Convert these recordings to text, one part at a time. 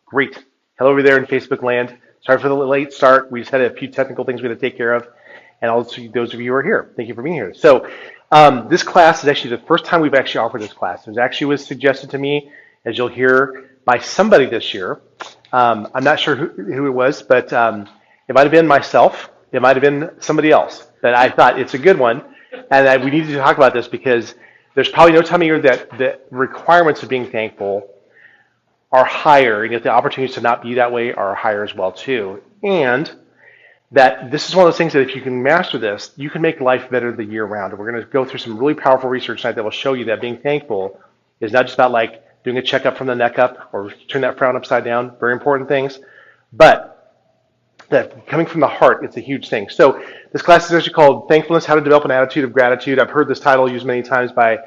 Great. Hello over there in Facebook land. Sorry for the late start. We just had a few technical things we had to take care of. And also those of you who are here, thank you for being here. So this class is actually the first time we've actually offered this class. It actually was suggested to me, as you'll hear, by somebody this year. I'm not sure who it was, but it might have been myself. It might have been somebody else. But I thought it's a good one. And we need to talk about this because there's probably no time of year that the requirements of being thankful are higher, and yet the opportunities to not be that way are higher as well too. And that this is one of those things that if you can master this, you can make life better the year round. And we're going to go through some really powerful research tonight that will show you that being thankful is not just about like doing a checkup from the neck up or turn that frown upside down, very important things, but that coming from the heart, it's a huge thing. So this class is actually called Thankfulness, How to Develop an Attitude of Gratitude. I've heard this title used many times by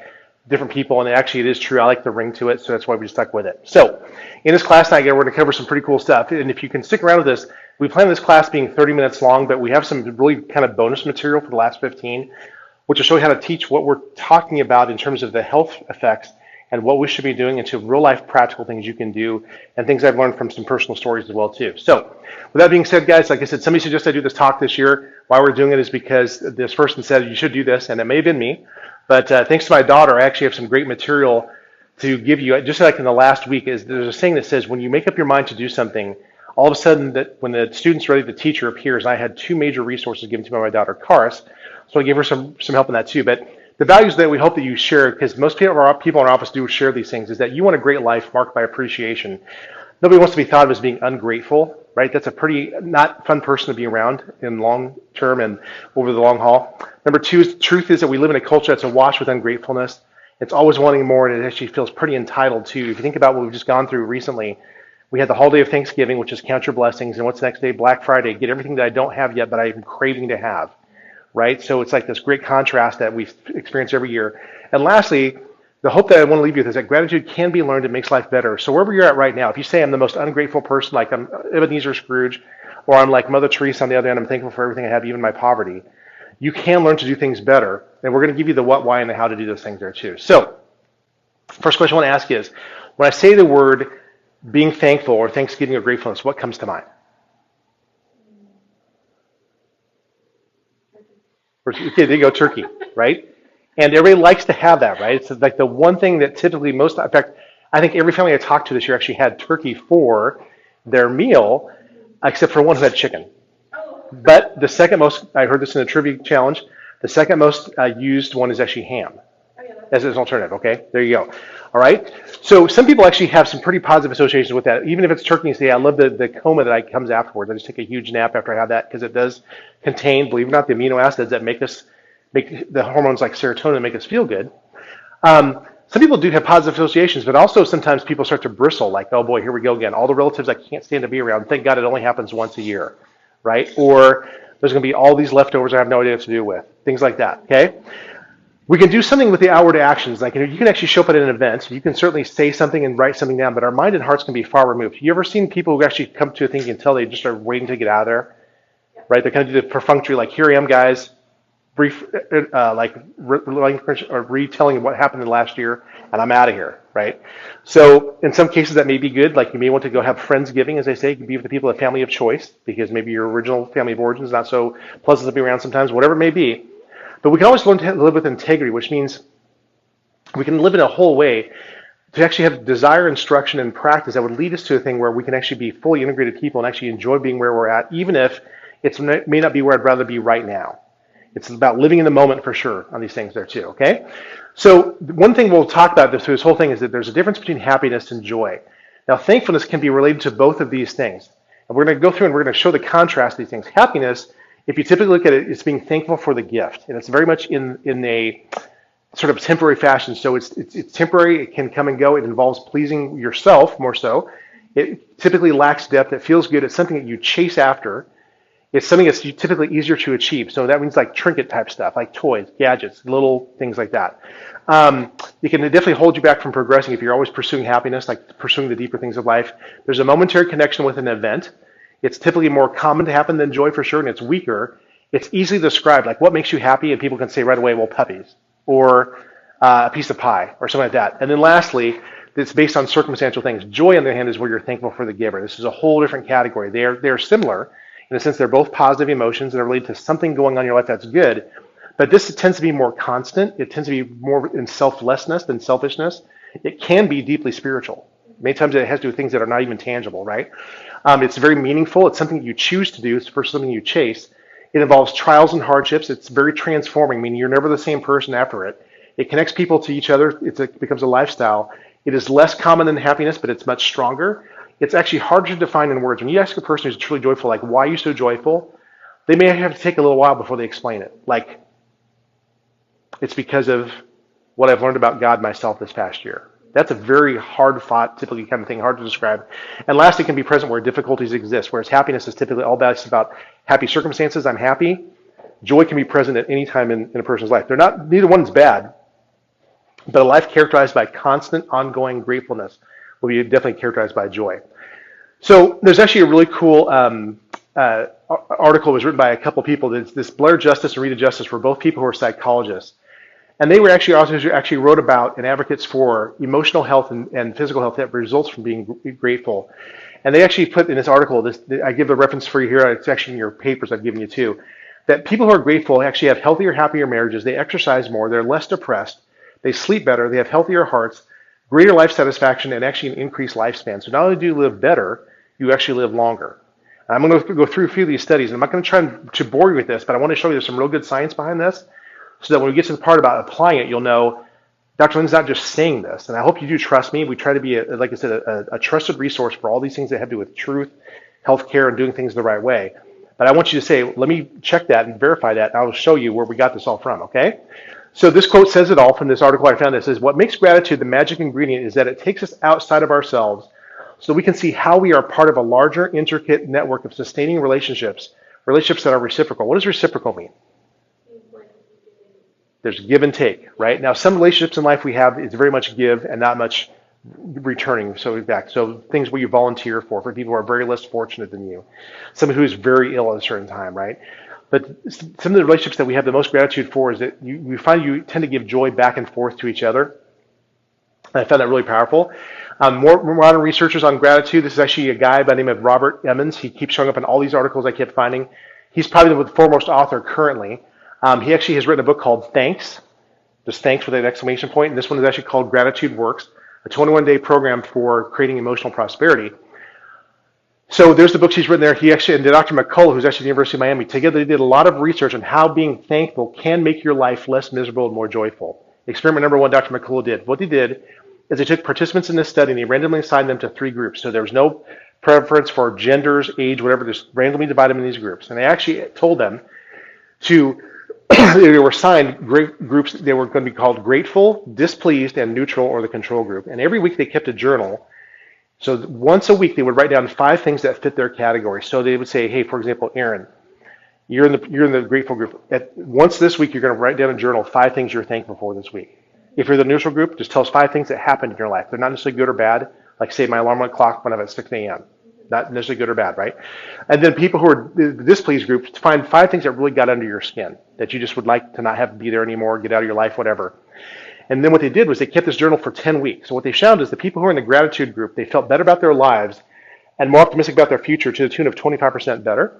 different people, and actually it is true. I like the ring to it, so that's why we stuck with it. So in this class tonight, we're going to cover some pretty cool stuff. And if you can stick around with this, we plan this class being 30 minutes long, but we have some really kind of bonus material for the last 15, which will show you how to teach what we're talking about in terms of the health effects and what we should be doing into real life practical things you can do and things I've learned from some personal stories as well too. So with that being said, guys, like I said, somebody suggested I do this talk this year. Why we're doing it is because this person said you should do this, and it may have been me. But thanks to my daughter, I actually have some great material to give you. Just like in the last week, there's a saying that says when you make up your mind to do something, all of a sudden that when the student's ready, the teacher appears. I had 2 major resources given to me by my daughter, Karis, so I gave her some help in that too. But the values that we hope that you share, because most people in our office do share these things, is that you want a great life marked by appreciation. Nobody wants to be thought of as being ungrateful, right? That's a pretty not fun person to be around in long term and over the long haul. Number 2 is the truth is that we live in a culture that's awash with ungratefulness. It's always wanting more, and it actually feels pretty entitled too. If you think about what we've just gone through recently, we had the holiday of Thanksgiving, which is count your blessings, and what's the next day? Black Friday, get everything that I don't have yet, but I'm craving to have, right? So it's like this great contrast that we experience every year. And lastly, the hope that I want to leave you with is that gratitude can be learned. It makes life better. So wherever you're at right now, if you say I'm the most ungrateful person, like I'm Ebenezer Scrooge, or I'm like Mother Teresa on the other end, I'm thankful for everything I have, even my poverty, you can learn to do things better. And we're going to give you the what, why, and the how to do those things there too. So first question I want to ask you is, when I say the word being thankful or thanksgiving or gratefulness, what comes to mind? Okay, there you go, turkey, right? And everybody likes to have that, right? It's like the one thing that typically in fact, I think every family I talked to this year actually had turkey for their meal, except for one who had chicken. But the second most, I heard this in a trivia challenge, the second most used one is actually ham as an alternative, okay? There you go. All right? So some people actually have some pretty positive associations with that. Even if it's turkey, you say, I love the coma that comes afterwards. I just take a huge nap after I have that because it does contain, believe it or not, the amino acids that make the hormones like serotonin make us feel good. Some people do have positive associations, but also sometimes people start to bristle like, oh boy, here we go again. All the relatives I can't stand to be around. Thank God it only happens once a year, right? Or there's going to be all these leftovers I have no idea what to do with. Things like that, okay? We can do something with the outward actions. Like you can actually show up at an event. You can certainly say something and write something down, but our mind and hearts can be far removed. You ever seen people who actually come to a thing you can tell they just are waiting to get out of there, right? They kind of do the perfunctory, like, here I am, guys, brief, retelling what happened in the last year, and I'm out of here, right? So in some cases that may be good. Like you may want to go have Friendsgiving, as they say. You can be with the people of family of choice because maybe your original family of origin is not so pleasant to be around sometimes, whatever it may be. But we can always learn to live with integrity, which means we can live in a whole way to actually have desire, instruction, and practice that would lead us to a thing where we can actually be fully integrated people and actually enjoy being where we're at, even if it may not be where I'd rather be right now. It's about living in the moment for sure on these things there too, okay? So one thing we'll talk about through this whole thing is that there's a difference between happiness and joy. Now, thankfulness can be related to both of these things. And we're going to go through and we're going to show the contrast of these things. Happiness, if you typically look at it, it's being thankful for the gift. And it's very much in a sort of temporary fashion. So it's temporary, it can come and go. It involves pleasing yourself more so. It typically lacks depth. It feels good. It's something that you chase after. It's something that's typically easier to achieve. So that means like trinket type stuff, like toys, gadgets, little things like that. It can definitely hold you back from progressing if you're always pursuing happiness, like pursuing the deeper things of life. There's a momentary connection with an event. It's typically more common to happen than joy for sure, and it's weaker. It's easily described, like what makes you happy, and people can say right away, well, puppies, or a piece of pie, or something like that. And then lastly, that's based on circumstantial things. Joy, on the other hand, is where you're thankful for the giver. This is a whole different category. They're similar in a sense. They're both positive emotions that are related to something going on in your life that's good. But this tends to be more constant. It tends to be more in selflessness than selfishness. It can be deeply spiritual. Many times it has to do with things that are not even tangible, right? It's very meaningful. It's something you choose to do versus something you chase. It involves trials and hardships. It's very transforming, meaning you're never the same person after it. It connects people to each other. It becomes a lifestyle. It is less common than happiness, but it's much stronger. It's actually harder to define in words. When you ask a person who's truly joyful, like, why are you so joyful? They may have to take a little while before they explain it. Like, it's because of what I've learned about God myself this past year. That's a very hard fought, typically kind of thing, hard to describe. And last, it can be present where difficulties exist, whereas happiness is typically all about happy circumstances. I'm happy. Joy can be present at any time in a person's life. Neither one's bad, but a life characterized by constant, ongoing gratefulness will be definitely characterized by joy. So there's actually a really cool article was written by a couple people. This Blair Justice and Rita Justice were both people who are psychologists. And they were actually authors who actually wrote about and advocates for emotional health and physical health that results from being grateful. And they actually put in this article, I give a reference for you here, it's actually in your papers I've given you too, that people who are grateful actually have healthier, happier marriages, they exercise more, they're less depressed, they sleep better, they have healthier hearts, greater life satisfaction, and actually an increased lifespan. So not only do you live better, you actually live longer. I'm going to go through a few of these studies, and I'm not going to try to bore you with this, but I want to show you there's some real good science behind this, so that when we get to the part about applying it, you'll know Dr. Lynn's not just saying this. And I hope you do trust me. We try to be, like I said, a trusted resource for all these things that have to do with truth, healthcare, and doing things the right way. But I want you to say, let me check that and verify that, and I will show you where we got this all from, okay? So this quote says it all from this article I found. It says, what makes gratitude the magic ingredient is that it takes us outside of ourselves so we can see how we are part of a larger, intricate network of sustaining relationships that are reciprocal. What does reciprocal mean? There's give and take, right? Now, some relationships in life we have is very much give and not much returning. So back. So things where you volunteer for people who are very less fortunate than you, someone who is very ill at a certain time, right? But some of the relationships that we have the most gratitude for is that you find you tend to give joy back and forth to each other. And I found that really powerful. More modern researchers on gratitude. This is actually a guy by the name of Robert Emmons. He keeps showing up in all these articles I kept finding. He's probably the foremost author currently. He actually has written a book called Thanks, just thanks with an exclamation point. And this one is actually called Gratitude Works, a 21-day program for creating emotional prosperity. So there's the books he's written there. He actually, and Dr. McCullough, who's actually at the University of Miami, together they did a lot of research on how being thankful can make your life less miserable and more joyful. Experiment number one, Dr. McCullough did. What they did is they took participants in this study and they randomly assigned them to 3 groups. So there was no preference for genders, age, whatever, just randomly divided them in these groups. And they actually told them to they were assigned groups. They were going to be called grateful, displeased, and neutral, or the control group. And every week they kept a journal. So once a week they would write down 5 things that fit their category. So they would say, hey, for example, Aaron, you're in the grateful group. Once this week you're going to write down a journal 5 things you're thankful for this week. If you're the neutral group, just tell us 5 things that happened in your life. They're not necessarily good or bad. Like say my alarm clock went up at 6 a.m. Not necessarily good or bad, right? And then people who are the displeased group, find 5 things that really got under your skin that you just would like to not have to be there anymore, get out of your life, whatever. And then what they did was they kept this journal for 10 weeks. So what they found is the people who are in the gratitude group, they felt better about their lives and more optimistic about their future to the tune of 25% better.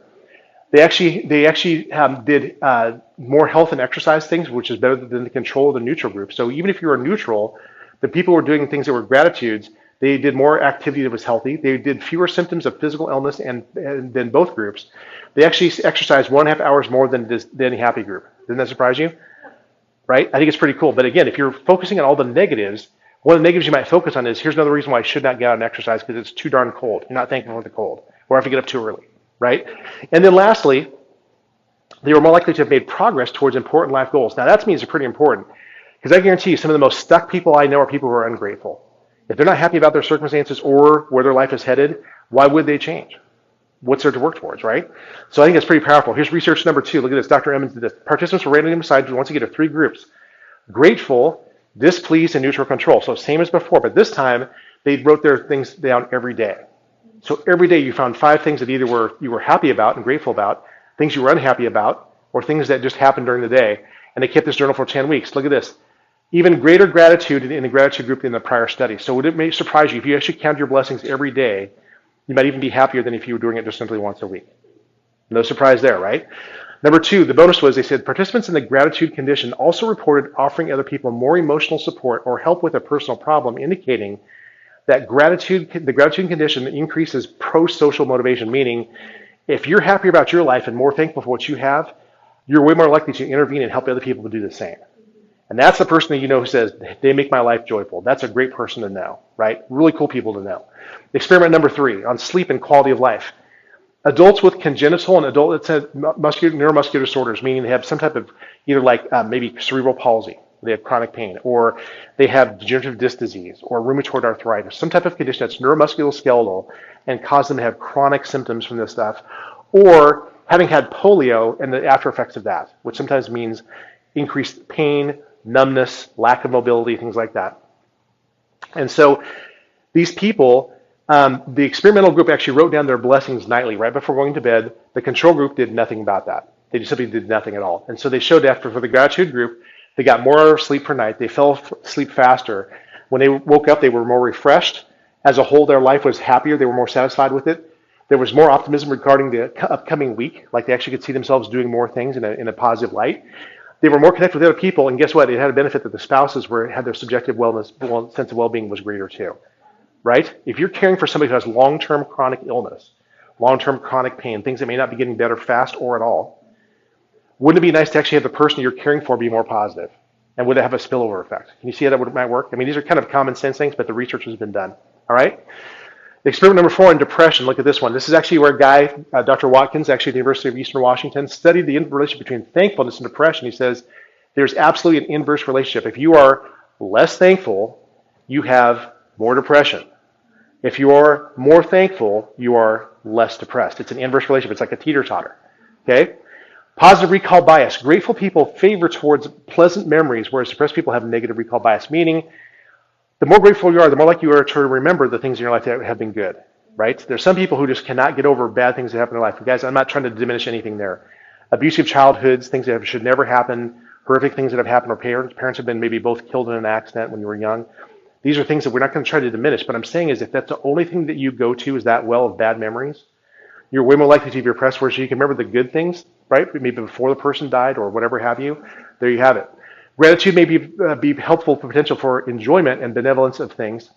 They actually did more health and exercise things, which is better than the control of the neutral group. So even if you were neutral, the people who were doing things that were gratitudes, they did more activity that was healthy. They did fewer symptoms of physical illness than both groups. They actually exercised 1.5 hours more than the happy group. Doesn't that surprise you? Right? I think it's pretty cool. But again, if you're focusing on all the negatives, one of the negatives you might focus on is, here's another reason why I should not get out and exercise because it's too darn cold. You're not thankful for the cold. Or I have to get up too early. Right? And then lastly, they were more likely to have made progress towards important life goals. Now that to me is pretty important because I guarantee you some of the most stuck people I know are people who are ungrateful. If they're not happy about their circumstances or where their life is headed, why would they change? What's there to work towards, right? So I think it's pretty powerful. Here's research number 2. Look at this. Dr. Emmons did this. Participants were randomly assigned once again to 3 groups: grateful, displeased, and neutral control. So same as before, but this time they wrote their things down every day. So every day you found 5 things that either you were happy about and grateful about, things you were unhappy about, or things that just happened during the day. And they kept this journal for 10 weeks. Look at this. Even greater gratitude in the gratitude group in the prior study. So would it may surprise you if you actually count your blessings every day, you might even be happier than if you were doing it just simply once a week. No surprise there, right? Number two, the bonus was they said participants in the gratitude condition also reported offering other people more emotional support or help with a personal problem, indicating that the gratitude condition increases pro-social motivation, meaning if you're happy about your life and more thankful for what you have, you're way more likely to intervene and help other people to do the same. And that's the person that you know who says, they make my life joyful. That's a great person to know, right? Really cool people to know. Experiment number 3 on sleep and quality of life. Adults with congenital and neuromuscular disorders, meaning they have some type of either like maybe cerebral palsy, they have chronic pain, or they have degenerative disc disease or rheumatoid arthritis, some type of condition that's neuromusculoskeletal and cause them to have chronic symptoms from this stuff, or having had polio and the after effects of that, which sometimes means increased pain, numbness, lack of mobility, things like that. And so these people, the experimental group actually wrote down their blessings nightly right before going to bed. The control group did nothing about that. They just simply did nothing at all. And so they showed after for the gratitude group, they got more hours of sleep per night. They fell asleep faster. When they woke up, they were more refreshed. As a whole, their life was happier. They were more satisfied with it. There was more optimism regarding the upcoming week. Like they actually could see themselves doing more things in a positive light. They were more connected with other people, and guess what? It had a benefit that the spouses had their subjective sense of well-being was greater too, right? If you're caring for somebody who has long-term chronic illness, long-term chronic pain, things that may not be getting better fast or at all, wouldn't it be nice to actually have the person you're caring for be more positive? And would it have a spillover effect? Can you see how that might work? I mean, these are kind of common sense things, but the research has been done, all right? Experiment number 4 on depression, look at this one. This is actually where a guy, Dr. Watkins, actually at the University of Eastern Washington, studied the relationship between thankfulness and depression. He says there's absolutely an inverse relationship. If you are less thankful, you have more depression. If you are more thankful, you are less depressed. It's an inverse relationship. It's like a teeter-totter, okay? Positive recall bias. Grateful people favor towards pleasant memories, whereas depressed people have negative recall bias, meaning the more grateful you are, the more likely you are to remember the things in your life that have been good, right? There's some people who just cannot get over bad things that happen in their life. But guys, I'm not trying to diminish anything there. Abusive childhoods, things that should never happen, horrific things that have happened, or parents have been maybe both killed in an accident when you were young. These are things that we're not going to try to diminish. But I'm saying is if that's the only thing that you go to is that well of bad memories, you're way more likely to be depressed, whereas you can remember the good things, right? Maybe before the person died or whatever have you. There you have it. Gratitude may be helpful for potential for enjoyment and benevolence of things,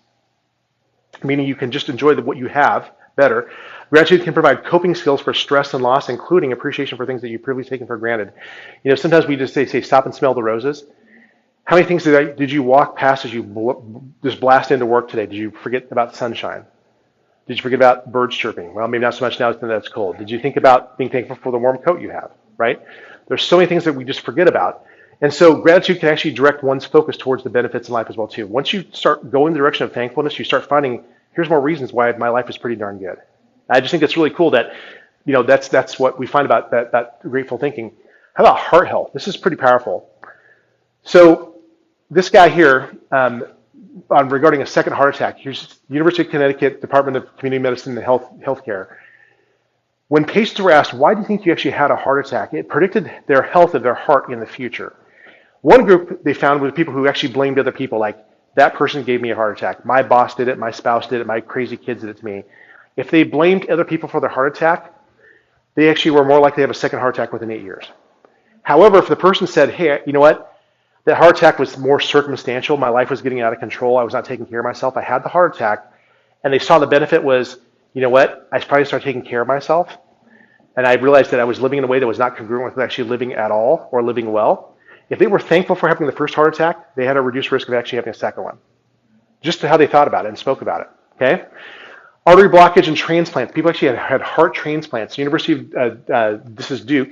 meaning you can just enjoy what you have better. Gratitude can provide coping skills for stress and loss, including appreciation for things that you've previously taken for granted. You know, sometimes we just say stop and smell the roses. How many things did you walk past as you just blast into work today? Did you forget about sunshine? Did you forget about birds chirping? Well, maybe not so much now that it's cold. Did you think about being thankful for the warm coat you have, right? There's so many things that we just forget about. And so gratitude can actually direct one's focus towards the benefits in life as well too. Once you start going the direction of thankfulness, you start finding, here's more reasons why my life is pretty darn good. I just think it's really cool that, you know, that's what we find about that grateful thinking. How about heart health? This is pretty powerful. So this guy here, regarding a second heart attack, here's University of Connecticut Department of Community Medicine and Healthcare. When patients were asked, why do you think you actually had a heart attack? It predicted their health of their heart in the future. One group they found was people who actually blamed other people, like that person gave me a heart attack. My boss did it, my spouse did it, my crazy kids did it to me. If they blamed other people for their heart attack, they actually were more likely to have a second heart attack within 8 years. However, if the person said, hey, you know what? That heart attack was more circumstantial. My life was getting out of control. I was not taking care of myself. I had the heart attack. And they saw the benefit was, you know what? I probably started taking care of myself. And I realized that I was living in a way that was not congruent with actually living at all or living well. If they were thankful for having the first heart attack, they had a reduced risk of actually having a second one. Just how they thought about it and spoke about it. Okay? Artery blockage and transplants. People actually had heart transplants. University of, this is Duke,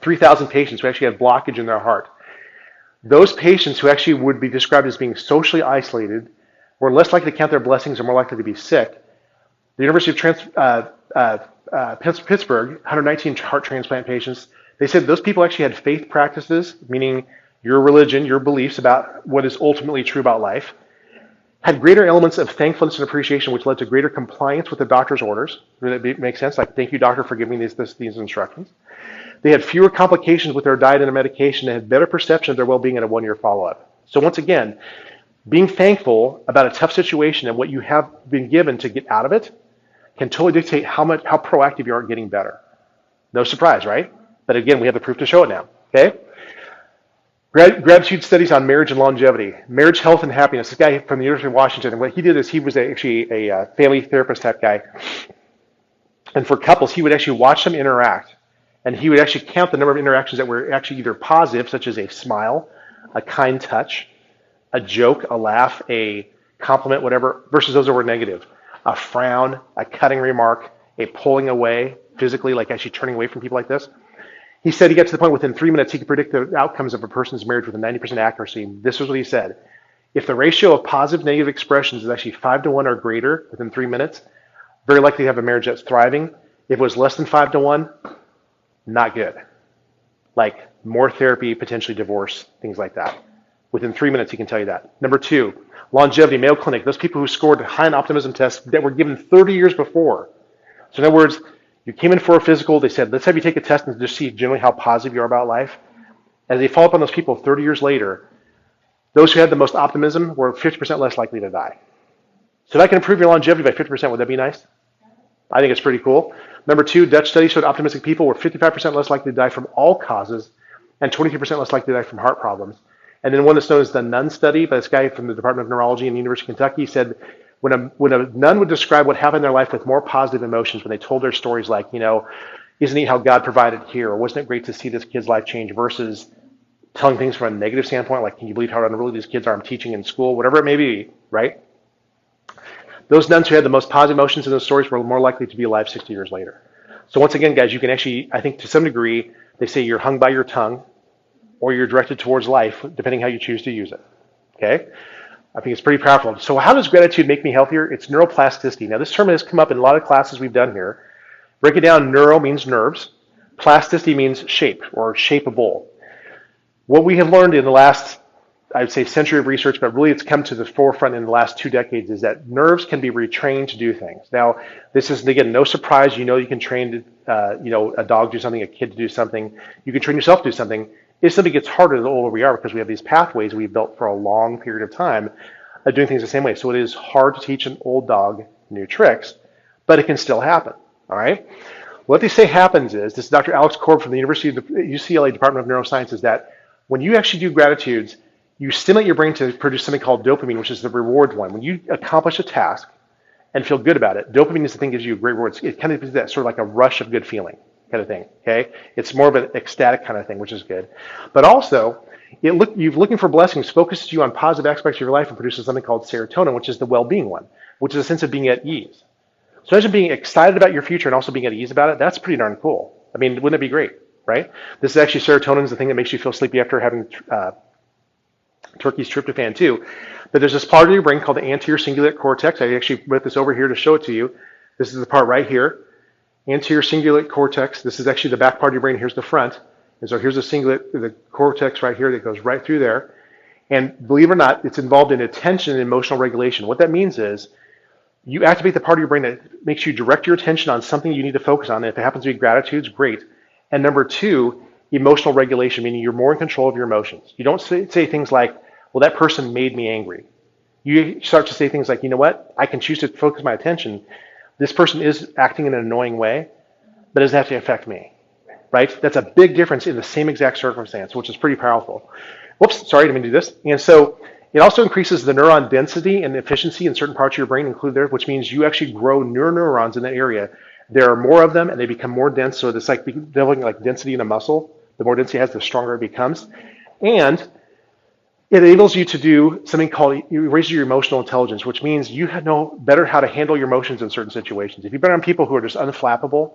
3,000 patients who actually had blockage in their heart. Those patients who actually would be described as being socially isolated were less likely to count their blessings or more likely to be sick. The University of Pittsburgh, 119 heart transplant patients, they said those people actually had faith practices, meaning your religion, your beliefs about what is ultimately true about life, had greater elements of thankfulness and appreciation, which led to greater compliance with the doctor's orders. Does that make sense? Like, thank you, doctor, for giving me these instructions. They had fewer complications with their diet and their medication. They had better perception of their well-being in a one-year follow-up. So once again, being thankful about a tough situation and what you have been given to get out of it can totally dictate how proactive you are at getting better. No surprise, right? But again, we have the proof to show it now. Okay? Gratitude studies on marriage and longevity, marriage, health, and happiness. This guy from the University of Washington, and what he did is he was actually a family therapist type guy. And for couples, he would actually watch them interact, and he would actually count the number of interactions that were actually either positive, such as a smile, a kind touch, a joke, a laugh, a compliment, whatever, versus those that were negative. A frown, a cutting remark, a pulling away physically, like actually turning away from people like this. He said he got to the point within 3 minutes he could predict the outcomes of a person's marriage with a 90% accuracy. This was what he said. If the ratio of positive negative expressions is actually 5 to 1 or greater within 3 minutes, very likely to have a marriage that's thriving. If it was less than 5 to 1, not good. Like more therapy, potentially divorce, things like that. Within 3 minutes, he can tell you that. Number 2, longevity, Mayo Clinic. Those people who scored high on optimism tests that were given 30 years before. So in other words, you came in for a physical, they said, let's have you take a test and just see generally how positive you are about life. As they follow up on those people 30 years later, those who had the most optimism were 50% less likely to die. So if I can improve your longevity by 50%, would that be nice? I think it's pretty cool. Number 2, Dutch study showed optimistic people were 55% less likely to die from all causes and 23% less likely to die from heart problems. And then one that's known as the Nun study by this guy from the Department of Neurology in the University of Kentucky said, when a nun would describe what happened in their life with more positive emotions, when they told their stories like, isn't it how God provided here? Or wasn't it great to see this kid's life change versus telling things from a negative standpoint, like, can you believe how unruly these kids are I'm teaching in school, whatever it may be, right? Those nuns who had the most positive emotions in those stories were more likely to be alive 60 years later. So once again, guys, you can actually, I think to some degree, they say you're hung by your tongue or you're directed towards life, depending how you choose to use it, okay? I think it's pretty powerful. So how does gratitude make me healthier? It's neuroplasticity. Now, this term has come up in a lot of classes we've done here. Break it down, neuro means nerves. Plasticity means shape or shapeable. What we have learned in the last, I would say, century of research, but really it's come to the forefront in the last 2 decades, is that nerves can be retrained to do things. Now, this is, again, no surprise. You can train, a dog to do something, a kid to do something. You can train yourself to do something. It simply gets harder the older we are because we have these pathways we've built for a long period of time of doing things the same way. So it is hard to teach an old dog new tricks, but it can still happen, all right? What they say happens is, this is Dr. Alex Korb from the University of the UCLA Department of Neuroscience, is that when you actually do gratitudes, you stimulate your brain to produce something called dopamine, which is the reward one. When you accomplish a task and feel good about it, dopamine is the thing that gives you a great reward. It kind of gives that sort of like a rush of good feeling kind of thing, okay? It's more of an ecstatic kind of thing, which is good. But also, you're looking for blessings focuses you on positive aspects of your life and produces something called serotonin, which is the well-being one, which is a sense of being at ease. So imagine being excited about your future and also being at ease about it. That's pretty darn cool. I mean, wouldn't it be great, right? This is actually, serotonin is the thing that makes you feel sleepy after having turkey's tryptophan too. But there's this part of your brain called the anterior cingulate cortex. I actually wrote this over here to show it to you. This is the part right here. Anterior cingulate cortex. This is actually the back part of your brain. Here's the front. And so here's the cortex right here that goes right through there. And believe it or not, it's involved in attention and emotional regulation. What that means is you activate the part of your brain that makes you direct your attention on something you need to focus on. And if it happens to be gratitude, great. And number 2, emotional regulation, meaning you're more in control of your emotions. You don't say things like, well, that person made me angry. You start to say things like, you know what? I can choose to focus my attention. This person is acting in an annoying way, but it doesn't have to affect me, right? That's a big difference in the same exact circumstance, which is pretty powerful. Whoops, sorry, I didn't mean to do this. And so it also increases the neuron density and efficiency in certain parts of your brain, included there, which means you actually grow neurons in that area. There are more of them, and they become more dense, so it's like developing like density in a muscle. The more density it has, the stronger it becomes. And it enables you to do something called, it raises your emotional intelligence, which means you know better how to handle your emotions in certain situations. If you've been around people who are just unflappable,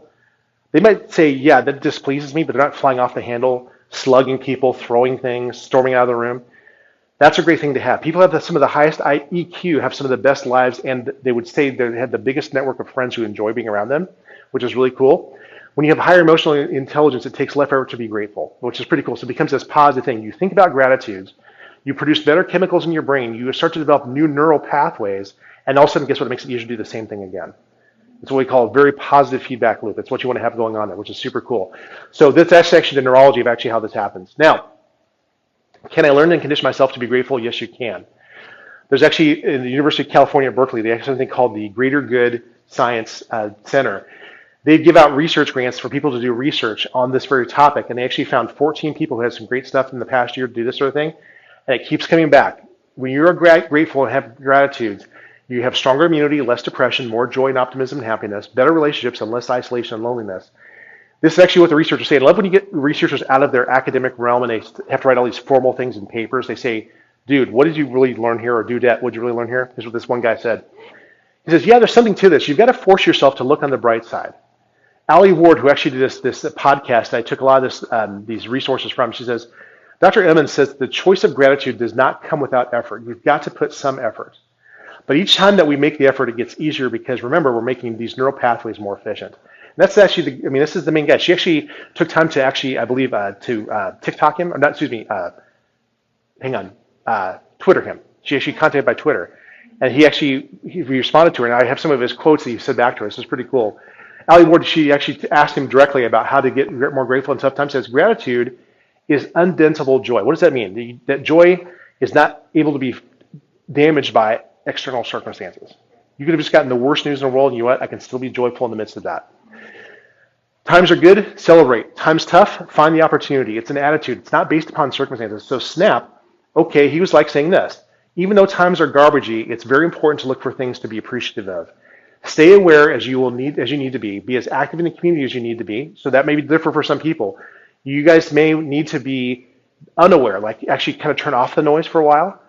they might say, yeah, that displeases me, but they're not flying off the handle, slugging people, throwing things, storming out of the room. That's a great thing to have. People have some of the highest EQ, have some of the best lives, and they would say they have the biggest network of friends who enjoy being around them, which is really cool. When you have higher emotional intelligence, it takes less effort to be grateful, which is pretty cool. So it becomes this positive thing. You think about gratitudes, you produce better chemicals in your brain, you start to develop new neural pathways, and all of a sudden, guess what? It makes it easier to do the same thing again. It's what we call a very positive feedback loop. It's what you want to have going on there, which is super cool. So that's actually the neurology of actually how this happens. Now, can I learn and condition myself to be grateful? Yes, you can. There's actually, in the University of California at Berkeley, they have something called the Greater Good Science Center. They give out research grants for people to do research on this very topic, and they actually found 14 people who had some great stuff in the past year to do this sort of thing, and it keeps coming back. When you're grateful and have gratitude, you have stronger immunity, less depression, more joy and optimism and happiness, better relationships, and less isolation and loneliness. This is actually what the researchers say. I love when you get researchers out of their academic realm and they have to write all these formal things in papers. They say, dude, what did you really learn here? Or dudette, what did you really learn here? Here's what this one guy said. He says, yeah, there's something to this. You've got to force yourself to look on the bright side. Allie Ward, who actually did this podcast, I took a lot of these resources from, she says, Dr. Emmons says the choice of gratitude does not come without effort. You've got to put some effort. But each time that we make the effort, it gets easier because remember, we're making these neural pathways more efficient. And that's actually, this is the main guy. She actually took time to actually, I believe, to TikTok him, or not, excuse me, Twitter him. She actually contacted by Twitter. And he responded to her, and I have some of his quotes that he said back to her. This is pretty cool. Allie Ward, she actually asked him directly about how to get more grateful in tough times. Says, gratitude is undentable joy. What does that mean? That joy is not able to be damaged by external circumstances. You could have just gotten the worst news in the world, and you know what? I can still be joyful in the midst of that. Times are good, celebrate. Times tough, find the opportunity. It's an attitude. It's not based upon circumstances. So snap, okay, he was like saying this. Even though times are garbagey, it's very important to look for things to be appreciative of. Stay aware as you need to be. Be as active in the community as you need to be. So that may be different for some people. You guys may need to be unaware, like actually kind of turn off the noise for a while.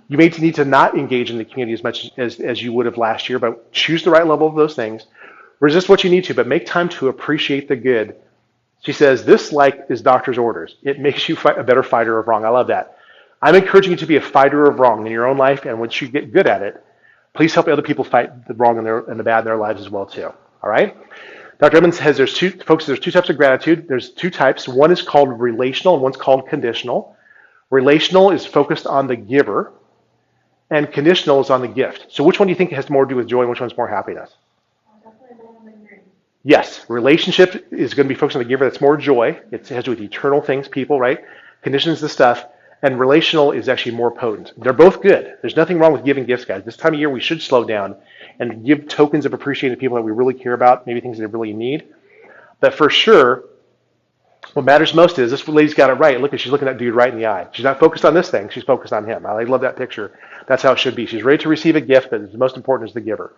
You may need to not engage in the community as much as you would have last year, but choose the right level of those things. Resist what you need to, but make time to appreciate the good. She says, this is doctor's orders. It makes you a better fighter of wrong. I love that. I'm encouraging you to be a fighter of wrong in your own life, and once you get good at it, please help other people fight the wrong and the bad in their lives as well too. All right? Dr. Emmons says there's two types of gratitude. There's two types. One is called relational and one's called conditional. Relational is focused on the giver, and conditional is on the gift. So which one do you think has more to do with joy and which one's more happiness? Yes, relationship is going to be focused on the giver. That's more joy. It has to do with eternal things, people, right? Condition is the stuff. And relational is actually more potent. They're both good. There's nothing wrong with giving gifts, guys. This time of year, we should slow down and give tokens of appreciation to people that we really care about, maybe things that they really need. But for sure, what matters most is this lady's got it right. Look, she's looking at that dude right in the eye. She's not focused on this thing. She's focused on him. I love that picture. That's how it should be. She's ready to receive a gift, but the most important is the giver.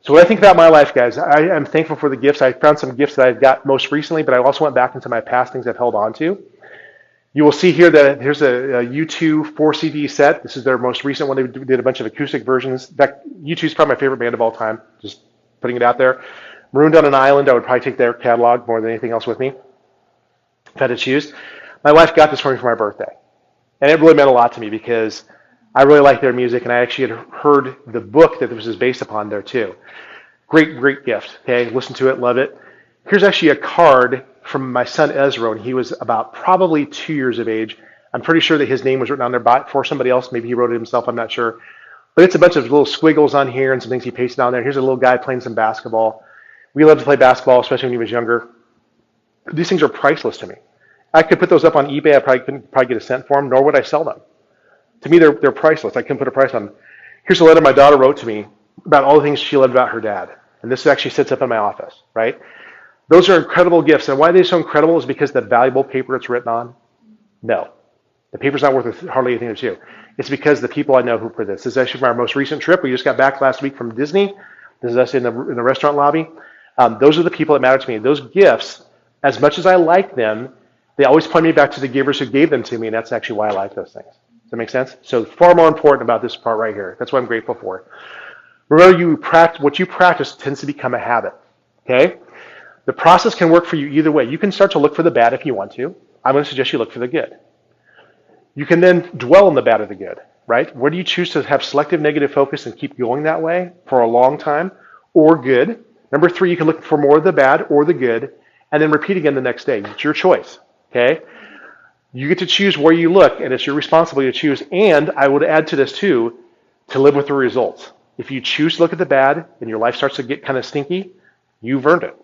So when I think about my life, guys, I am thankful for the gifts. I found some gifts that I've got most recently, but I also went back into my past things I've held on to. You will see here that here's a U2 4 CD set. This is their most recent one. They did a bunch of acoustic versions. In fact, U2 is probably my favorite band of all time. Just putting it out there. Marooned on an Island, I would probably take their catalog more than anything else with me if I had to choose. My wife got this for me for my birthday. And it really meant a lot to me because I really like their music, and I actually had heard the book that this is based upon there too. Great, great gift. Okay, listen to it, love it. Here's actually a card from my son Ezra, and he was about probably 2 years of age. I'm pretty sure that his name was written on there for somebody else. Maybe he wrote it himself, I'm not sure. But it's a bunch of little squiggles on here and some things he pasted on there. Here's a little guy playing some basketball. We love to play basketball, especially when he was younger. These things are priceless to me. I could put those up on eBay. I couldn't get a cent for them, nor would I sell them. To me, they're priceless. I couldn't put a price on them. Here's a letter my daughter wrote to me about all the things she loved about her dad. And this actually sits up in my office, right? Those are incredible gifts. And why they're so incredible is because the valuable paper it's written on? No. The paper's not worth hardly anything to you. It's because the people I know who put this. This is actually from our most recent trip. We just got back last week from Disney. This is us in the restaurant lobby. Those are the people that matter to me. Those gifts, as much as I like them, they always point me back to the givers who gave them to me, and that's actually why I like those things. Does that make sense? So far more important about this part right here. That's what I'm grateful for. Remember, what you practice tends to become a habit. Okay? The process can work for you either way. You can start to look for the bad if you want to. I'm going to suggest you look for the good. You can then dwell on the bad or the good, right? Where do you choose to have selective negative focus and keep going that way for a long time, or good? Number 3, you can look for more of the bad or the good, and then repeat again the next day. It's your choice, okay? You get to choose where you look, and it's your responsibility to choose. And I would add to this too, to live with the results. If you choose to look at the bad and your life starts to get kind of stinky, you've earned it.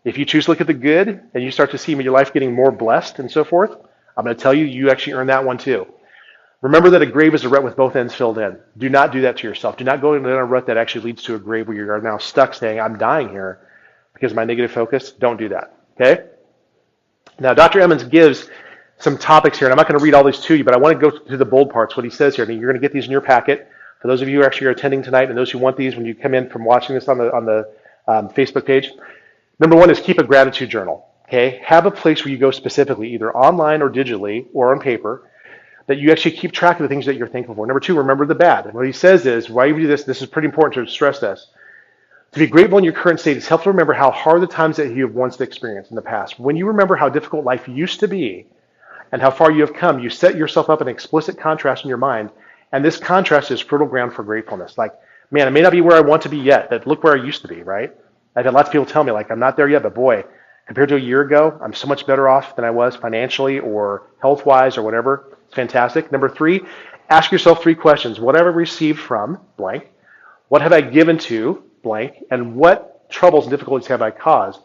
If you choose to look at the good and you start to see your life getting more blessed and so forth, I'm going to tell you, you actually earn that one too. Remember that a grave is a rut with both ends filled in. Do not do that to yourself. Do not go into a rut that actually leads to a grave where you are now stuck saying, I'm dying here because of my negative focus. Don't do that. Okay? Now, Dr. Emmons gives some topics here, and I'm not going to read all these to you, but I want to go through the bold parts, what he says here. And you're going to get these in your packet. For those of you who actually are attending tonight and those who want these when you come in from watching this on the Facebook page, number one is keep a gratitude journal. Okay? Have a place where you go specifically, either online or digitally or on paper, that you actually keep track of the things that you're thankful for. Number two, remember the bad. And what he says is, why you do this is pretty important to stress this. To be grateful in your current state, it's helpful to remember how hard the times that you have once experienced in the past. When you remember how difficult life used to be and how far you have come, you set yourself up an explicit contrast in your mind. And this contrast is fertile ground for gratefulness. Like, man, I may not be where I want to be yet, but look where I used to be, right? I've had lots of people tell me, like, I'm not there yet, but boy, compared to a year ago, I'm so much better off than I was financially or health-wise or whatever. It's fantastic. Number three, ask yourself three questions. What have I received from blank? What have I given to blank? And what troubles and difficulties have I caused?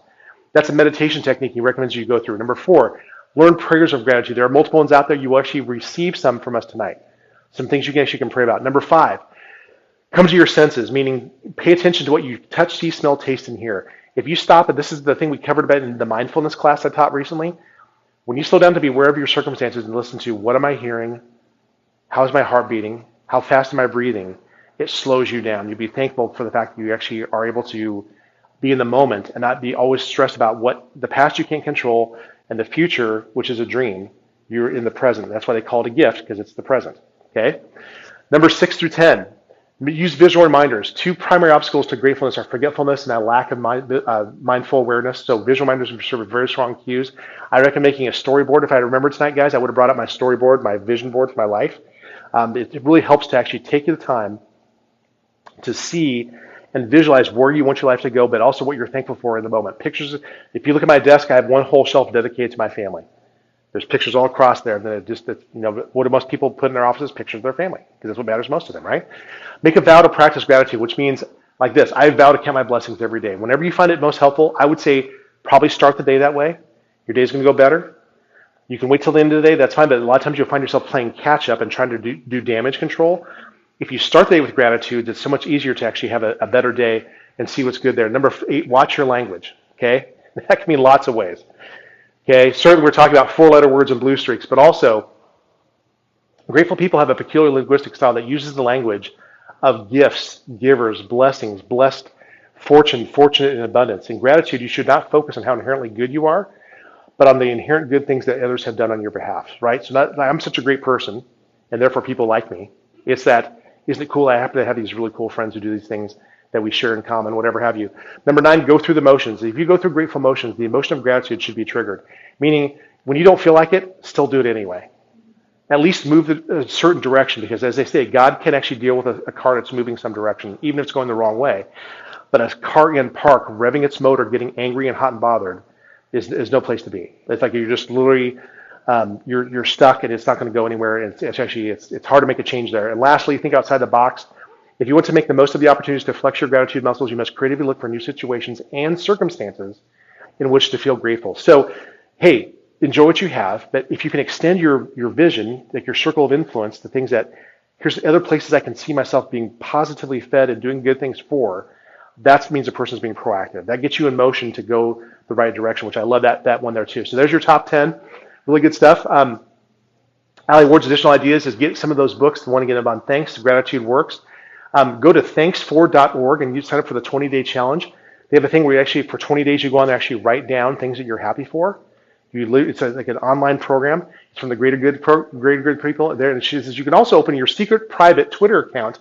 That's a meditation technique he recommends you go through. Number four, learn prayers of gratitude. There are multiple ones out there. You will actually receive some from us tonight. Some things you can pray about. Number five, come to your senses, meaning pay attention to what you touch, see, smell, taste, and hear. If you stop, and this is the thing we covered about in the mindfulness class I taught recently, when you slow down to be aware of your circumstances and listen to what am I hearing, how is my heart beating, how fast am I breathing, it slows you down. You'll be thankful for the fact that you actually are able to be in the moment and not be always stressed about what the past you can't control and the future, which is a dream. You're in the present. That's why they call it a gift, because it's the present. Okay? Number 6 through 10. Use visual reminders. Two primary obstacles to gratefulness are forgetfulness and a lack of mindful awareness. So visual reminders serve as very strong cues. I recommend making a storyboard. If I remember tonight, guys, I would have brought up my storyboard, my vision board for my life. It really helps to actually take the time to see and visualize where you want your life to go, but also what you're thankful for in the moment. Pictures. If you look at my desk, I have one whole shelf dedicated to my family. There's pictures all across there. What do most people put in their offices? Pictures of their family, because that's what matters most to them, right? Make a vow to practice gratitude, which means like this. I vow to count my blessings every day. Whenever you find it most helpful, I would say probably start the day that way. Your day's going to go better. You can wait till the end of the day. That's fine, but a lot of times you'll find yourself playing catch up and trying to do damage control. If you start the day with gratitude, it's so much easier to actually have a better day and see what's good there. Number 8, watch your language, okay? That can mean lots of ways. Okay, certainly we're talking about 4-letter words and blue streaks, but also grateful people have a peculiar linguistic style that uses the language of gifts, givers, blessings, blessed, fortune, fortunate, and abundance. In gratitude, you should not focus on how inherently good you are, but on the inherent good things that others have done on your behalf, right? So I'm such a great person, and therefore people like me. It's that, isn't it cool I happen to have these really cool friends who do these things that we share in common, whatever have you. Number 9, go through the motions. If you go through grateful motions, the emotion of gratitude should be triggered. Meaning, when you don't feel like it, still do it anyway. At least move a certain direction, because as they say, God can actually deal with a car that's moving some direction, even if it's going the wrong way. But a car in park, revving its motor, getting angry and hot and bothered, is no place to be. It's like you're just literally, you're stuck and it's not going to go anywhere. And it's hard to make a change there. And lastly, think outside the box. If you want to make the most of the opportunities to flex your gratitude muscles, you must creatively look for new situations and circumstances in which to feel grateful. So, hey, enjoy what you have, but if you can extend your vision, like your circle of influence, the things that, here's other places I can see myself being positively fed and doing good things for, that means a person's being proactive. That gets you in motion to go the right direction, which I love that one there too. So there's your top 10. Really good stuff. Ali Ward's additional ideas is get some of those books. The one again about thanks, gratitude works. Go to thanksfor.org and you sign up for the 20-day challenge. They have a thing where you actually, for 20 days, you go on there and actually write down things that you're happy for. It's like an online program. It's from the Greater Good people there. And she says you can also open your secret private Twitter account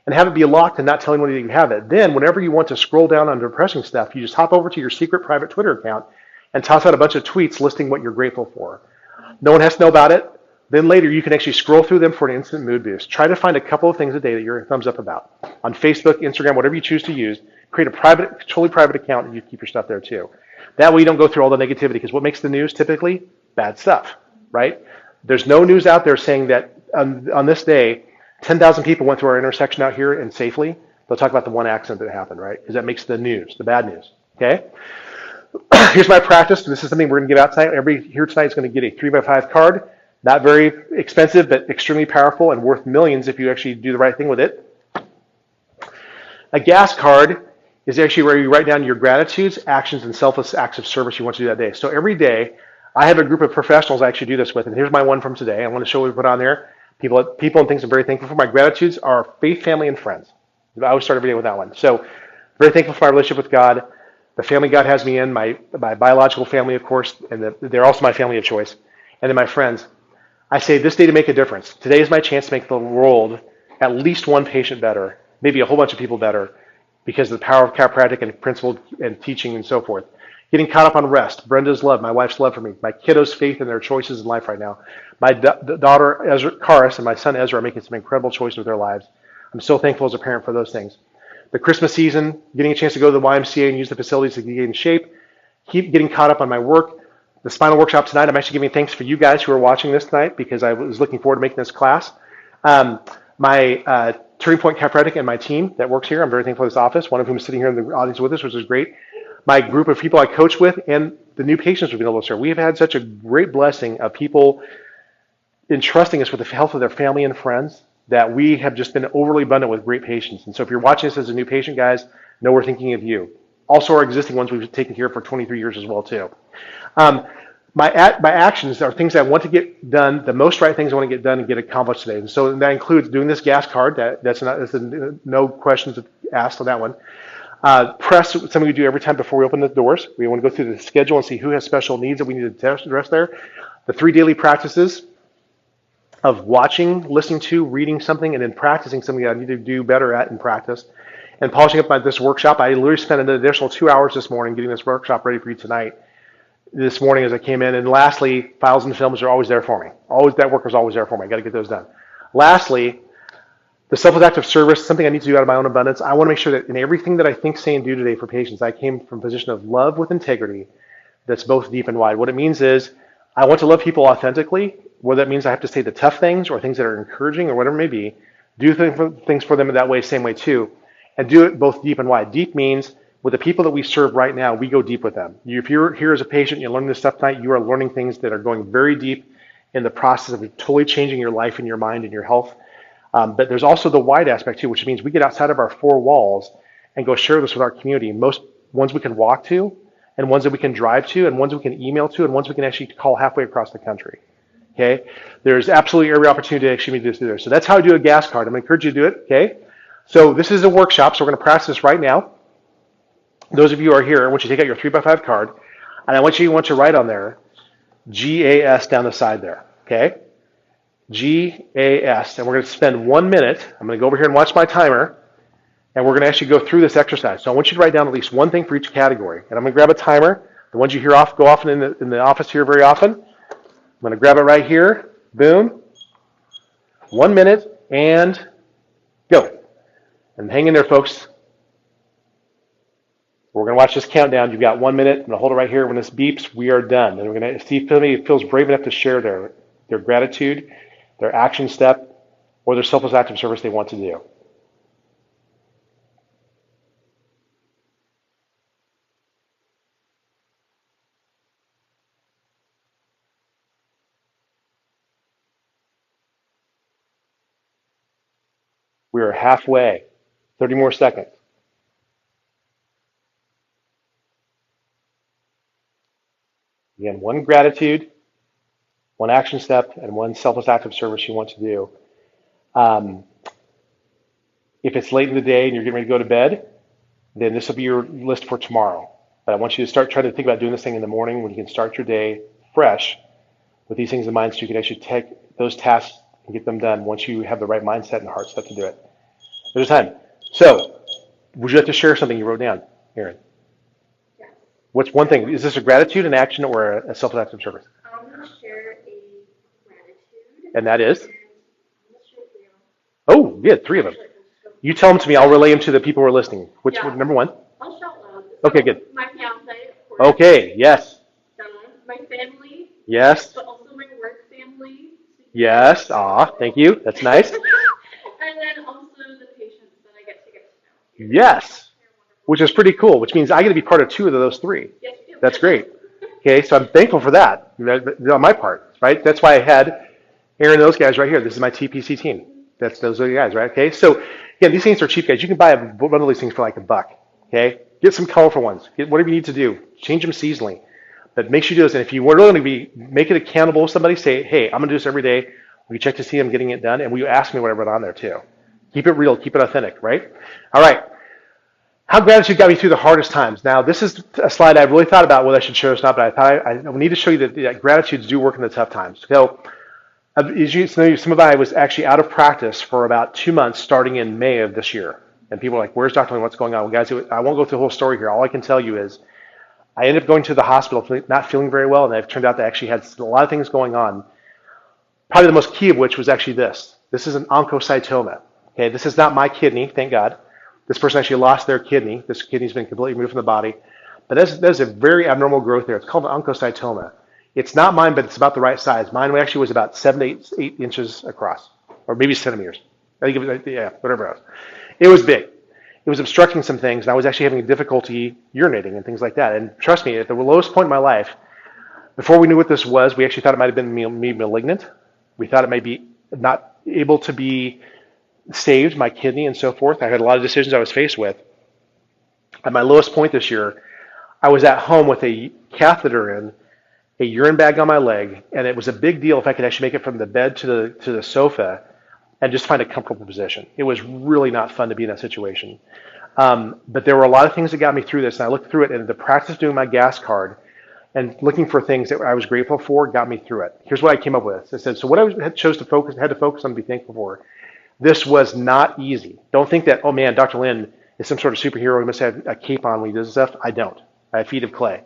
and have it be locked and not tell anyone that you have it. Then, whenever you want to scroll down on depressing stuff, you just hop over to your secret private Twitter account and toss out a bunch of tweets listing what you're grateful for. No one has to know about it. Then later, you can actually scroll through them for an instant mood boost. Try to find a couple of things a day that you're a thumbs up about. On Facebook, Instagram, whatever you choose to use, create a totally private account and you keep your stuff there too. That way you don't go through all the negativity, because what makes the news typically? Bad stuff, right? There's no news out there saying that on this day, 10,000 people went through our intersection out here and safely. they'll talk about the one accident that happened, right? Because that makes the news, the bad news. Okay? Here's my practice. This is something we're going to give out tonight. Everybody here tonight is going to get a 3x5 card. Not very expensive, but extremely powerful and worth millions if you actually do the right thing with it. A gas card is actually where you write down your gratitudes, actions, and selfless acts of service you want to do that day. So every day, I have a group of professionals I actually do this with, and here's my one from today. I want to show what we put on there. People and things I'm very thankful for. My gratitudes are faith, family, and friends. I always start every day with that one. So very thankful for my relationship with God, the family God has me in, my biological family, of course, and they're also my family of choice, and then my friends. I say this day to make a difference. Today is my chance to make the world at least one patient better, maybe a whole bunch of people better, because of the power of chiropractic and principle and teaching and so forth. Getting caught up on rest, Brenda's love, my wife's love for me, my kiddos' faith in their choices in life right now. My daughter, Ezra, Karis, and my son, Ezra, are making some incredible choices with their lives. I'm so thankful as a parent for those things. The Christmas season, getting a chance to go to the YMCA and use the facilities to get in shape. Keep getting caught up on my work. The spinal workshop tonight, I'm actually giving thanks for you guys who are watching this tonight because I was looking forward to making this class. My Turning Point Chiropractic and my team that works here, I'm very thankful for this office, one of whom is sitting here in the audience with us, which is great. My group of people I coach with and the new patients we've been able to serve. We have had such a great blessing of people entrusting us with the health of their family and friends that we have just been overly abundant with great patients. And so if you're watching this as a new patient, guys, know we're thinking of you. Also, our existing ones we've taken care of for 23 years as well, too. My actions are things I want to get done, the most right things I want to get done and get accomplished today. And so that includes doing this gas card. That's no questions asked on that one. Press, something we do every time before we open the doors. We want to go through the schedule and see who has special needs that we need to address there. The 3 daily practices of watching, listening to, reading something, and then practicing something that I need to do better at in practice. And polishing up this workshop. I literally spent an additional 2 hours this morning getting this workshop ready for you tonight. This morning as I came in. And lastly, files and films are always there for me. Always, that work is always there for me. I got to get those done. Lastly, the selfless act of service, something I need to do out of my own abundance. I want to make sure that in everything that I think, say, and do today for patients, I came from a position of love with integrity that's both deep and wide. What it means is I want to love people authentically, whether that means I have to say the tough things or things that are encouraging or whatever it may be. Do things for them in that way, same way too. And do it both deep and wide. Deep means with the people that we serve right now, we go deep with them. If you're here as a patient, you're learning this stuff tonight, you are learning things that are going very deep in the process of totally changing your life and your mind and your health. But there's also the wide aspect too, which means we get outside of our 4 walls and go share this with our community. Most ones we can walk to, and ones that we can drive to, and ones we can email to, and ones we can actually call halfway across the country. Okay? There's absolutely every opportunity to actually do this. So that's how I do a gas card. I'm going to encourage you to do it. Okay? So this is a workshop, so we're going to practice this right now. Those of you who are here, I want you to take out your 3x5 card, and I want you to write on there GAS down the side there. Okay? GAS, and we're going to spend 1 minute. I'm going to go over here and watch my timer, and we're going to actually go through this exercise. So I want you to write down at least one thing for each category. And I'm going to grab a timer. The ones you hear go off in the office here very often. I'm going to grab it right here. Boom. 1 minute, and go. And hang in there, folks. We're going to watch this countdown. You've got 1 minute. I'm going to hold it right here. When this beeps, we are done. And we're going to see if somebody feels brave enough to share their gratitude, their action step, or their selfless act of service they want to do. We are halfway. 30 more seconds. Again, one gratitude, one action step, and one selfless act of service you want to do. If it's late in the day and you're getting ready to go to bed, then this will be your list for tomorrow. But I want you to start trying to think about doing this thing in the morning when you can start your day fresh with these things in mind so you can actually take those tasks and get them done once you have the right mindset and heart set to do it. There's time. So, would you like to share something you wrote down, Erin? Yes. What's one thing? Is this a gratitude, an action, or a selfless act of service? I'm going to share a gratitude. And that is? I'm going to share 3 of them. Oh, good, 3 of them. You tell them to me. I'll relay them to the people who are listening. Which one? Number 1? I'll shout loud. Okay, good. My fiance, of course. Okay, yes. My family. Yes. But also my work family. Yes. Aw, thank you. That's nice. And then also the patients that I get to know. Yes, which is pretty cool, which means I get to be part of two of those three. Yes, you do. That's great. Okay, so I'm thankful for that on my part, right? That's why I had Aaron and those guys right here. This is my TPC team. Those are the guys, right? Okay, so again, these things are cheap, guys. You can buy a bundle of these things for like $1. Okay, get some colorful ones. Get whatever you need to do. Change them seasonally, but make sure you do this. And if you were really going to make it accountable, somebody say, "Hey, I'm going to do this every day. Will you check to see I'm getting it done?" And will you ask me whatever's on there too? Keep it real. Keep it authentic, right? All right. How gratitude got me through the hardest times. Now, this is a slide I really thought about whether I should share this or not, but I thought I need to show you that gratitudes do work in the tough times. So, as you know, some of I was actually out of practice for about 2 months starting in May of this year. And people are like, "Where's Dr. Lynn? What's going on?" Well, guys, I won't go through the whole story here. All I can tell you is I ended up going to the hospital not feeling very well, and it turned out that I actually had a lot of things going on. Probably the most key of which was actually this. This is an oncocytoma. Okay, this is not my kidney, thank God. This person actually lost their kidney. This kidney's been completely removed from the body. But there's a very abnormal growth there. It's called an oncocytoma. It's not mine, but it's about the right size. Mine actually was about 7 to 8 inches across, or maybe centimeters. I think it was, yeah, whatever it was. It was big. It was obstructing some things, and I was actually having difficulty urinating and things like that. And trust me, at the lowest point in my life, before we knew what this was, we actually thought it might have been me malignant. We thought it might be not able to be saved, my kidney and so forth. I had a lot of decisions I was faced with. At my lowest point this year, I was at home with a catheter in, a urine bag on my leg, and it was a big deal if I could actually make it from the bed to the sofa and just find a comfortable position. It was really not fun to be in that situation. But there were a lot of things that got me through this, and I looked through it, and the practice of doing my gas card and looking for things that I was grateful for got me through it. Here's what I came up with. I said, so what I had to focus on and be thankful for. This was not easy. Don't think that, oh man, Dr. Lynn is some sort of superhero. He must have a cape on when he does this stuff. I don't. I have feet of clay.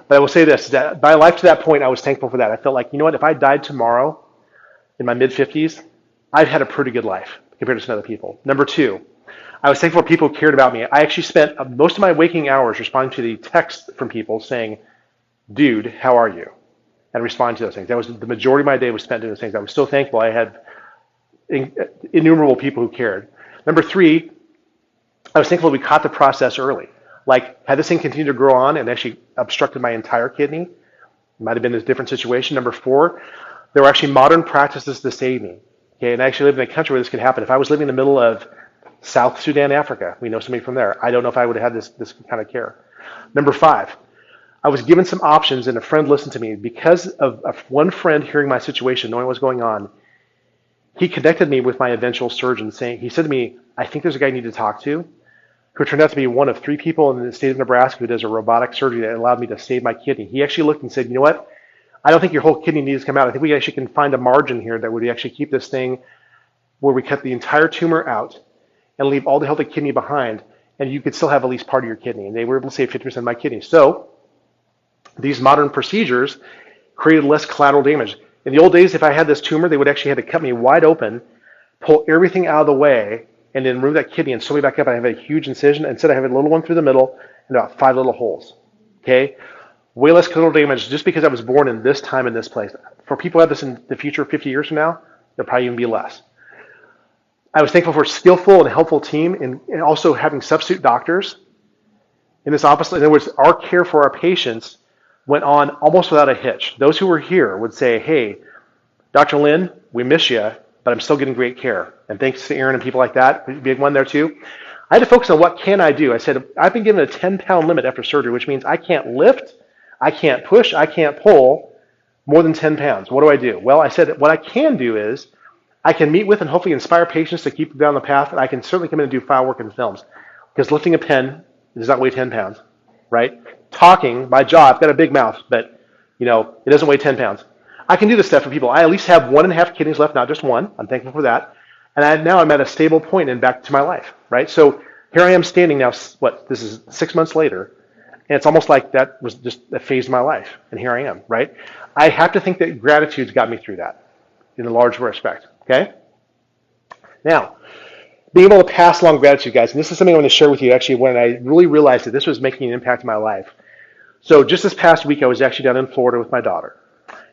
But I will say this, that my life to that point, I was thankful for that. I felt like, you know what, if I died tomorrow in my mid-50s, I've had a pretty good life compared to some other people. Number two, I was thankful for people who cared about me. I actually spent most of my waking hours responding to the text from people saying, dude, how are you? And responding to those things. That was the majority of my day was spent doing those things. I was so thankful I had innumerable people who cared. Number three, I was thankful we caught the process early. Like, had this thing continued to grow on and actually obstructed my entire kidney, it might have been a different situation. Number four, there were actually modern practices to save me. Okay, and I actually live in a country where this could happen. If I was living in the middle of South Sudan, Africa, we know somebody from there, I don't know if I would have had this kind of care. Number five, I was given some options and a friend listened to me. Because of one friend hearing my situation, knowing what was going on, he connected me with my eventual surgeon saying, he said to me, I think there's a guy you need to talk to, who turned out to be one of 3 people in the state of Nebraska who does a robotic surgery that allowed me to save my kidney. He actually looked and said, you know what? I don't think your whole kidney needs to come out. I think we actually can find a margin here that would actually keep this thing where we cut the entire tumor out and leave all the healthy kidney behind, and you could still have at least part of your kidney. And they were able to save 50% of my kidney. So these modern procedures created less collateral damage. In the old days, if I had this tumor, they would actually have to cut me wide open, pull everything out of the way, and then remove that kidney and sew me back up. I have a huge incision. Instead, I have a little one through the middle and about 5 little holes. Okay? Way less collateral damage just because I was born in this time in this place. For people who have this in the future, 50 years from now, there'll probably even be less. I was thankful for a skillful and helpful team and also having substitute doctors in this office. In other words, our care for our patients went on almost without a hitch. Those who were here would say, hey, Dr. Lynn, we miss you, but I'm still getting great care. And thanks to Aaron and people like that, big one there too. I had to focus on what can I do. I said, I've been given a 10-pound limit after surgery, which means I can't lift, I can't push, I can't pull more than 10 pounds. What do I do? Well, I said, what I can do is I can meet with and hopefully inspire patients to keep them down the path, and I can certainly come in and do file work and films. Because lifting a pen does not weigh 10 pounds, right? Talking, my jaw, I've got a big mouth, but it doesn't weigh 10 pounds. I can do this stuff for people. I at least have 1.5 kidneys left, not just one. I'm thankful for that. And now I'm at a stable point and back to my life, right? So here I am standing now, this is 6 months later, and it's almost like that was just a phase of my life, and here I am, right? I have to think that gratitude's got me through that in a large respect, okay? Now, being able to pass along gratitude, guys, and this is something I want to share with you actually when I really realized that this was making an impact in my life. So just this past week, I was actually down in Florida with my daughter.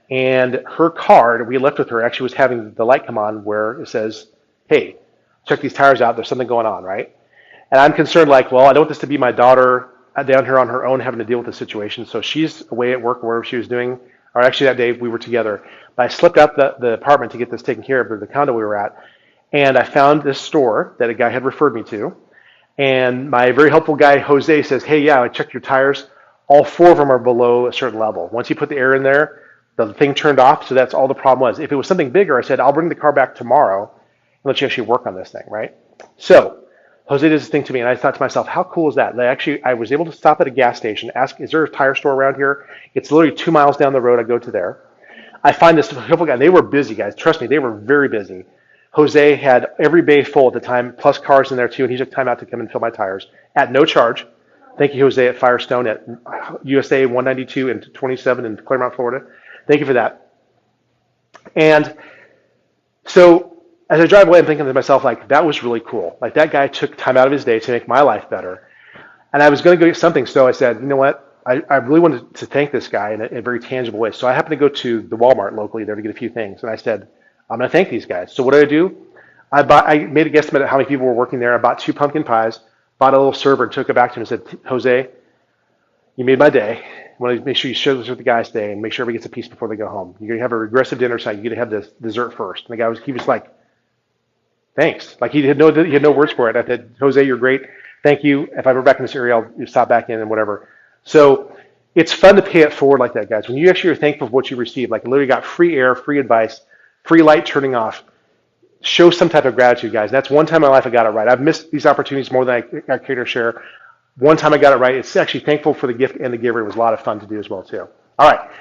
And her card, we left with her, actually was having the light come on where it says, hey, check these tires out. There's something going on, right? And I'm concerned, like, well, I don't want this to be my daughter down here on her own having to deal with the situation. So she's away at work, wherever she was doing, or actually that day we were together. But I slipped out the apartment to get this taken care of, or the condo we were at. And I found this store that a guy had referred me to. And my very helpful guy, Jose, says, hey, yeah, I checked your tires. All four of them are below a certain level. Once you put the air in there, the thing turned off. So that's all the problem was. If it was something bigger, I said, I'll bring the car back tomorrow and let you actually work on this thing, right? So Jose did this thing to me, and I thought to myself, how cool is that? I was able to stop at a gas station, ask, is there a tire store around here? It's literally 2 miles down the road. I go to there. I find this helpful guy. They were busy, guys. Trust me, they were very busy. Jose had every bay full at the time, plus cars in there too, and he took time out to come and fill my tires at no charge. Thank you, Jose, at Firestone at USA 192 and 27 in Claremont, Florida. Thank you for that. And so as I drive away, I'm thinking to myself, like, that was really cool. Like, that guy took time out of his day to make my life better. And I was going to go get something, so I said, you know what? I really wanted to thank this guy in a very tangible way. So I happened to go to the Walmart locally there to get a few things. And I said, I'm going to thank these guys. So what did I do? I made a guesstimate at how many people were working there. I bought 2 pumpkin pies, bought a little server, and took it back to him and said, Jose, you made my day. I want to make sure you share this with the guys today and make sure everybody gets a piece before they go home. You're going to have a regressive dinner tonight. You're going to have this dessert first. And the guy he was like, thanks. Like he had no words for it. I said, Jose, you're great. Thank you. If I'm ever back in this area, I'll stop back in and whatever. So it's fun to pay it forward like that, guys. When you actually are thankful for what you receive, like literally got free air, free advice, free light turning off, show some type of gratitude, guys. That's one time in my life I got it right. I've missed these opportunities more than I care to share. One time I got it right. It's actually thankful for the gift and the giver. It was a lot of fun to do as well, too. All right.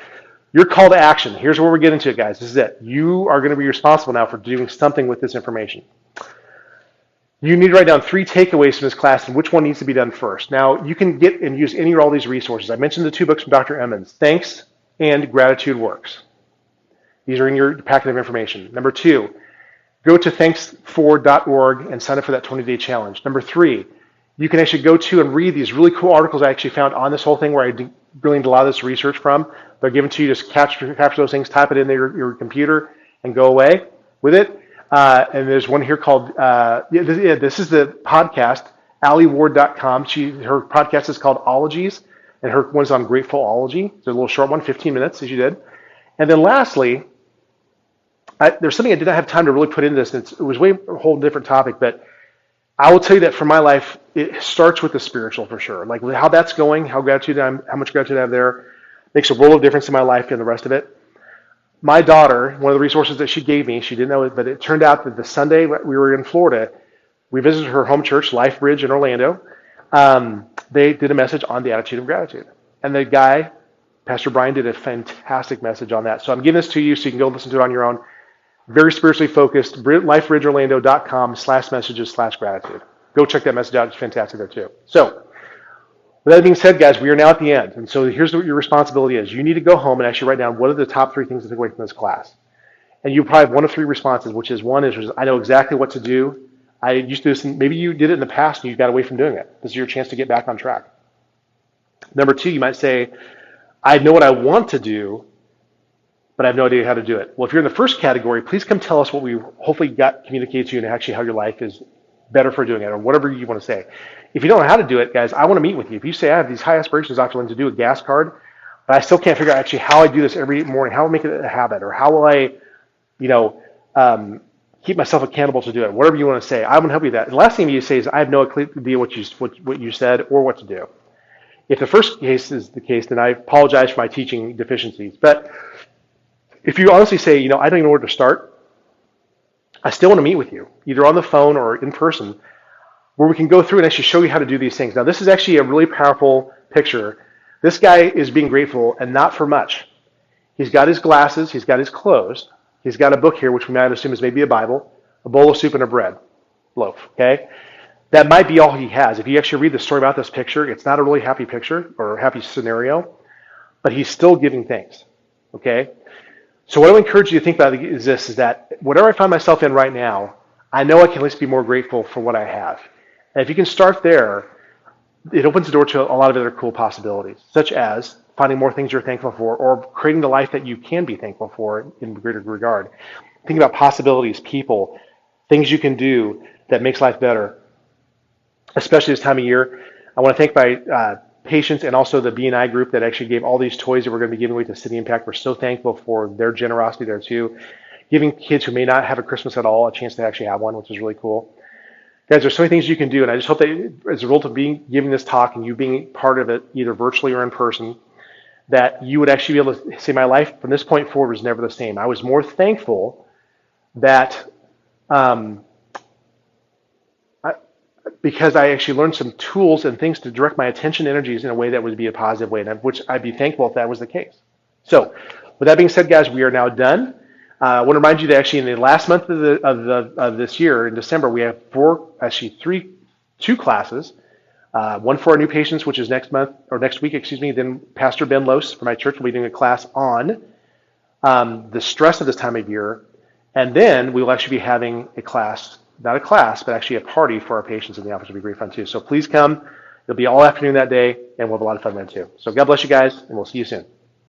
Your call to action. Here's where we're getting to it, guys. This is it. You are going to be responsible now for doing something with this information. You need to write down 3 takeaways from this class and which one needs to be done first. Now, you can get and use any or all these resources. I mentioned the 2 books from Dr. Emmons, Thanks and Gratitude Works. These are in your packet of information. Number 2, go to thanksfor.org and sign up for that 20-day challenge. Number 3, you can actually go to and read these really cool articles I actually found on this whole thing where I gleaned a lot of this research from. They're given to you. Just capture those things, type it in your computer, and go away with it. And there's one here called, this is the podcast, AllieWard.com. Her podcast is called Ologies, and her one's on Gratefulology. It's a little short one, 15 minutes, as you did. And then lastly, there's something I did not have time to really put into this. And it was a whole different topic, but I will tell you that for my life, it starts with the spiritual for sure. Like how that's going, how much gratitude I have there, makes a world of difference in my life and the rest of it. My daughter, one of the resources that she gave me, she didn't know it, but it turned out that the Sunday we were in Florida, we visited her home church, Life Bridge in Orlando. They did a message on the attitude of gratitude. And the guy, Pastor Brian, did a fantastic message on that. So I'm giving this to you so you can go listen to it on your own. Very spiritually focused, lifebridgeorlando.com/messages/gratitude. Go check that message out. It's fantastic there too. So with that being said, guys, we are now at the end. And so here's what your responsibility is. You need to go home and actually write down what are the top 3 things to take away from this class. And you probably have 1 of 3 responses, which is one is I know exactly what to do. I used to do this, and maybe you did it in the past and you got away from doing it. This is your chance to get back on track. Number 2, you might say, I know what I want to do, but I have no idea how to do it. Well, if you're in the first category, please come tell us what we hopefully got communicated to you and actually how your life is better for doing it, or whatever you want to say. If you don't know how to do it, guys, I want to meet with you. If you say I have these high aspirations, Dr. Lynn, to do a gas card, but I still can't figure out actually how I do this every morning, how I make it a habit, or how will I, keep myself accountable to do it, whatever you want to say, I want to help you with that. The last thing you say is I have no idea what you said or what to do. If the first case is the case, then I apologize for my teaching deficiencies. But if you honestly say, I don't even know where to start, I still want to meet with you, either on the phone or in person, where we can go through and actually show you how to do these things. Now, this is actually a really powerful picture. This guy is being grateful, and not for much. He's got his glasses, he's got his clothes, he's got a book here, which we might assume is maybe a Bible, a bowl of soup, and a bread loaf, okay? That might be all he has. If you actually read the story about this picture, it's not a really happy picture or a happy scenario, but he's still giving thanks, okay? So what I would encourage you to think about is this, is that whatever I find myself in right now, I know I can at least be more grateful for what I have. And if you can start there, it opens the door to a lot of other cool possibilities, such as finding more things you're thankful for or creating the life that you can be thankful for in greater regard. Think about possibilities, people, things you can do that makes life better. especially this time of year. I want to thank my patients and also the B&I group that actually gave all these toys that we're going to be giving away to City Impact. We're so thankful for their generosity there too. Giving kids who may not have a Christmas at all a chance to actually have one, which is really cool. Guys, there's so many things you can do, and I just hope that as a result of giving this talk and you being part of it, either virtually or in person, that you would actually be able to say my life from this point forward was never the same. I was more thankful that because I actually learned some tools and things to direct my attention energies in a way that would be a positive way, and which I'd be thankful if that was the case. So, with that being said, guys, we are now done. I want to remind you that actually in the last month of this year, in December, we have two classes. One for our new patients, which is next week, excuse me. Then Pastor Ben Lose from my church will be doing a class on the stress of this time of year, and then we will actually be having a class, not a class, but actually a party for our patients in the office. Will be great fun too. So please come. It'll be all afternoon that day, and we'll have a lot of fun then too. So God bless you guys, and we'll see you soon.